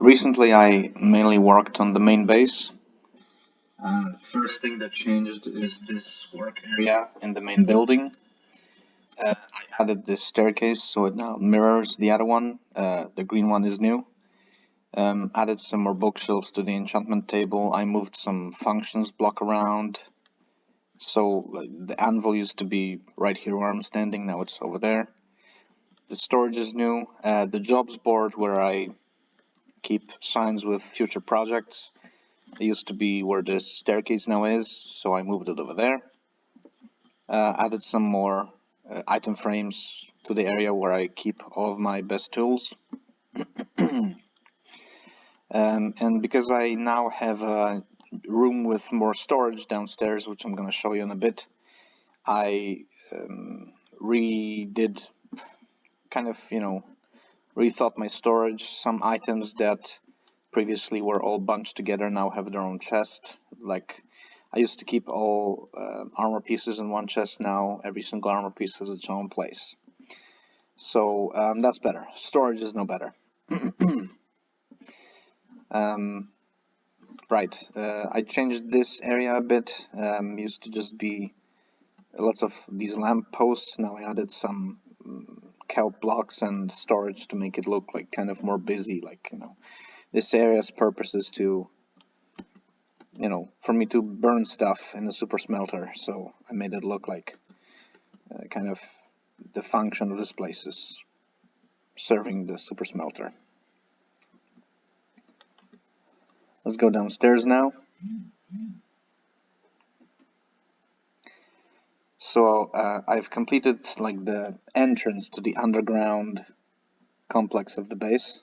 Recently, I mainly worked on the main base. First thing that changed is this work area in the main building. I added this staircase so it now mirrors the other one. The green one is new. Added some more bookshelves to the enchantment table. I moved some functions block around. So the anvil used to be right here where I'm standing. Now it's over there. The storage is new. The jobs board where I keep signs with future projects. It used to be where the staircase now is, so I moved it over there. Added some more item frames to the area where I keep all of my best tools. And because I now have a room with more storage downstairs, which I'm going to show you in a bit, I redid, kind of, rethought my storage. Some items that previously were all bunched together now have their own chest. Like, I used to keep all armor pieces in one chest. Now every single armor piece has its own place. So that's better. Storage is no better. Right. I changed this area a bit. Used to just be lots of these lamp posts. Now I added some kelp blocks and storage to make it look like kind of more busy. Like, this area's purpose is to, for me to burn stuff in the super smelter. So I made it look like kind of the function of this place is serving the super smelter. Let's go downstairs now. So I've completed like the entrance to the underground complex of the base.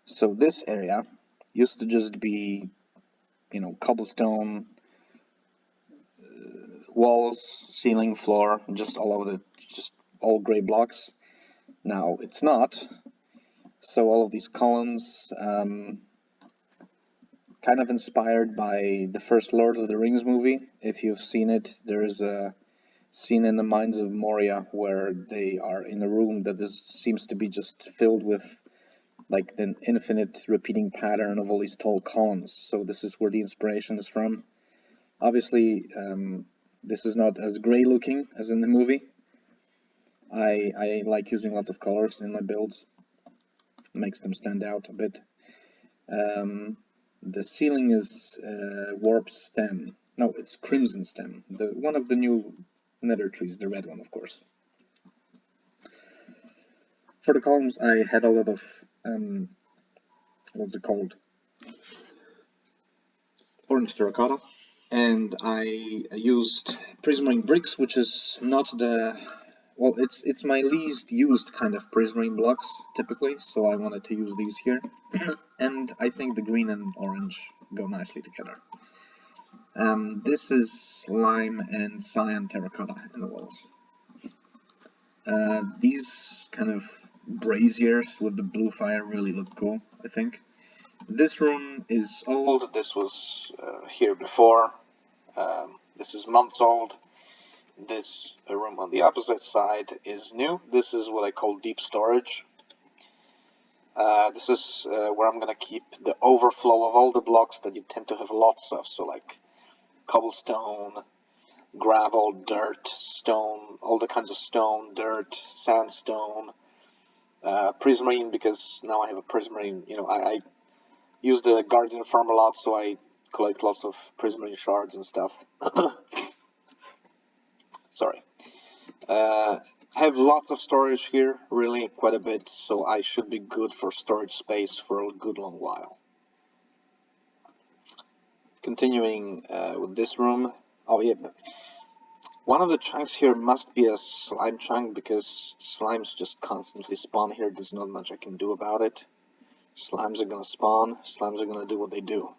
So this area used to just be, cobblestone walls, ceiling, floor, just all over just all gray blocks. Now it's not. So all of these columns, kind of inspired by the first Lord of the Rings movie. If you've seen it, there is a scene in the Mines of Moria where they are in a room that seems to be just filled with like an infinite repeating pattern of all these tall columns. So this is where the inspiration is from. Obviously, this is not as gray looking as in the movie. I like using lots of colors in my builds. It makes them stand out a bit. The ceiling is warped stem. No, it's crimson stem. One of the new nether trees, the red one, of course. For the columns, I had a lot of what's it called? Orange terracotta, and I used prismarine bricks, which is not it's my least used kind of prismarine blocks typically, so I wanted to use these here. And I think the green and orange go nicely together. This is lime and cyan terracotta in the walls. These kind of braziers with the blue fire really look cool, I think. This room is old. This was here before. This is months old. This room on the opposite side is new. This is what I call deep storage. This is where I'm gonna keep the overflow of all the blocks that you tend to have lots of. So like cobblestone, gravel, dirt, stone, all the kinds of stone, dirt, sandstone, prismarine, because now I have a prismarine. I use the Guardian farm a lot, so I collect lots of prismarine shards and stuff. Sorry. Have lots of storage here, really quite a bit, so I should be good for storage space for a good long while. Continuing with this room. Oh yeah, one of the chunks here must be a slime chunk, because slimes just constantly spawn here. There's not much I can do about it. Slimes are gonna spawn, slimes are gonna do what they do.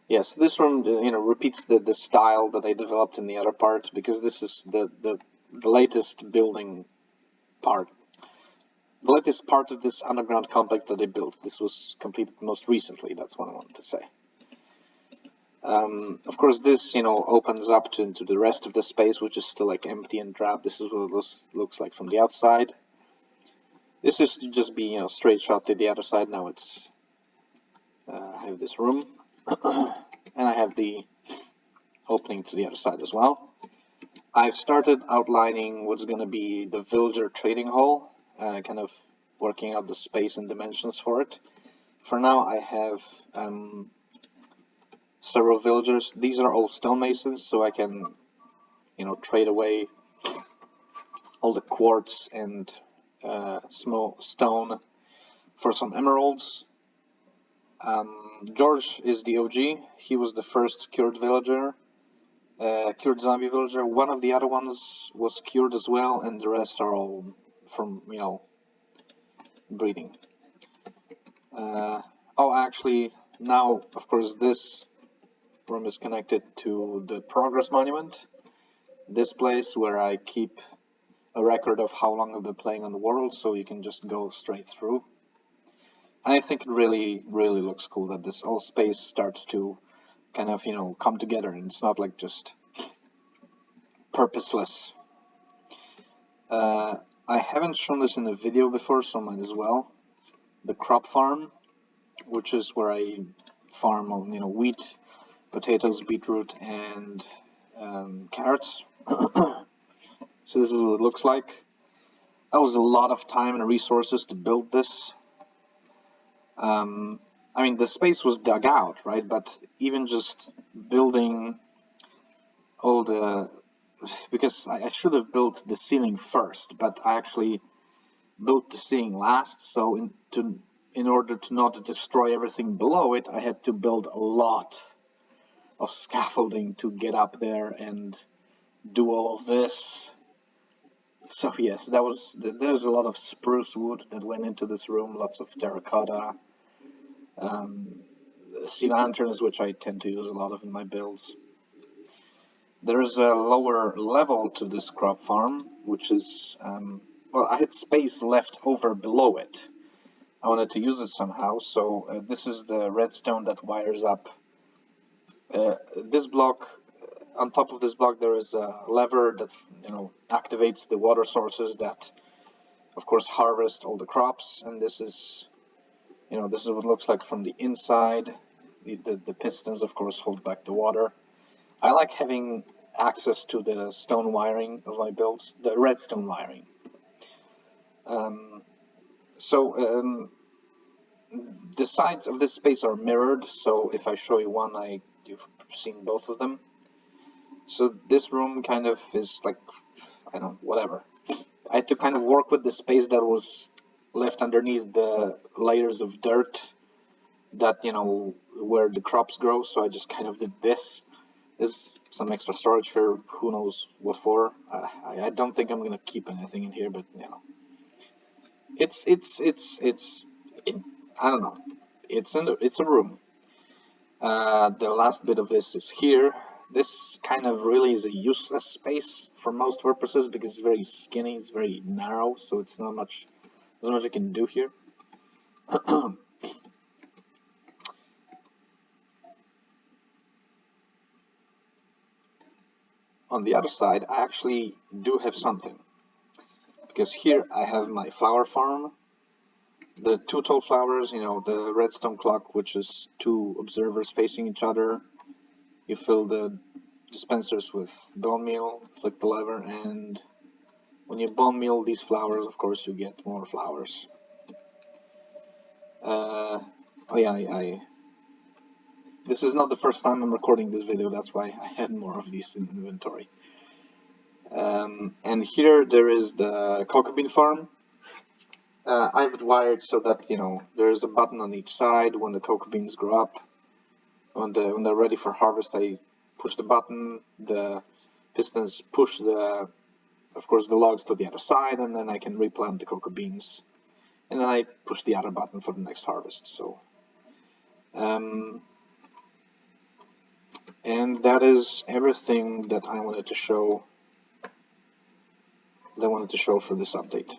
Yeah, so this room, repeats the style that I developed in the other part, because this is the latest building part. The latest part of this underground complex that I built. This was completed most recently, that's what I wanted to say. Of course, this, opens up into the rest of the space, which is still like empty and drab. This is what it looks like from the outside. This used to just be, straight shot to the other side. Now it's have this room, and I have the opening to the other side as well. I've started outlining what's going to be the villager trading hall, kind of working out the space and dimensions for it. For now, I have several villagers. These are all stonemasons, so I can, trade away all the quartz and small stone for some emeralds. George is the OG. He was the first cured villager, cured zombie villager. One of the other ones was cured as well, and the rest are all from, breeding. Oh, actually, now, of course, this room is connected to the Progress Monument. This place where I keep a record of how long I've been playing on the world, so you can just go straight through. And I think it really, really looks cool that this whole space starts to kind of, come together, and it's not like just purposeless. I haven't shown this in a video before, so might as well. The crop farm, which is where I farm, wheat, potatoes, beetroot, and carrots. So this is what it looks like. That was a lot of time and resources to build this. I mean, the space was dug out, right? But even just building all the... Because I should have built the ceiling first, but I actually built the ceiling last, so in order to not destroy everything below it, I had to build a lot of scaffolding to get up there and do all of this. So yes, there's a lot of spruce wood that went into this room, lots of terracotta, sea lanterns, which I tend to use a lot of in my builds. There's a lower level to this crop farm, which is, well, I had space left over below it. I wanted to use it somehow, so this is the redstone that wires up this block. On top of this block there is a lever that, activates the water sources that, of course, harvest all the crops, and this is what it looks like from the inside. The pistons, of course, hold back the water. I like having access to the stone wiring of my builds, the redstone wiring. The sides of this space are mirrored, so if I show you one, you've seen both of them. So this room kind of is like, I don't know, whatever. I had to kind of work with the space that was left underneath the layers of dirt that, where the crops grow, so I just kind of did this. There's some extra storage here, who knows what for. I don't think I'm gonna keep anything in here, but, it's I don't know. It's a room. The last bit of this is here. This kind of really is a useless space for most purposes because it's very skinny, it's very narrow, so it's not much I can do here. On the other side, I actually do have something, because here I have my flower farm. The two tall flowers, the redstone clock, which is two observers facing each other. You fill the dispensers with bone meal, flick the lever, and when you bone meal these flowers, of course, you get more flowers. Oh yeah, this is not the first time I'm recording this video, that's why I had more of these in inventory. And here there is the cocoa bean farm. I have it wired so that, there is a button on each side when the cocoa beans grow up. When they're ready for harvest, I push the button, the pistons push of course, the logs to the other side, and then I can replant the cocoa beans. And then I push the other button for the next harvest. So, and that is everything that I wanted to show. For this update.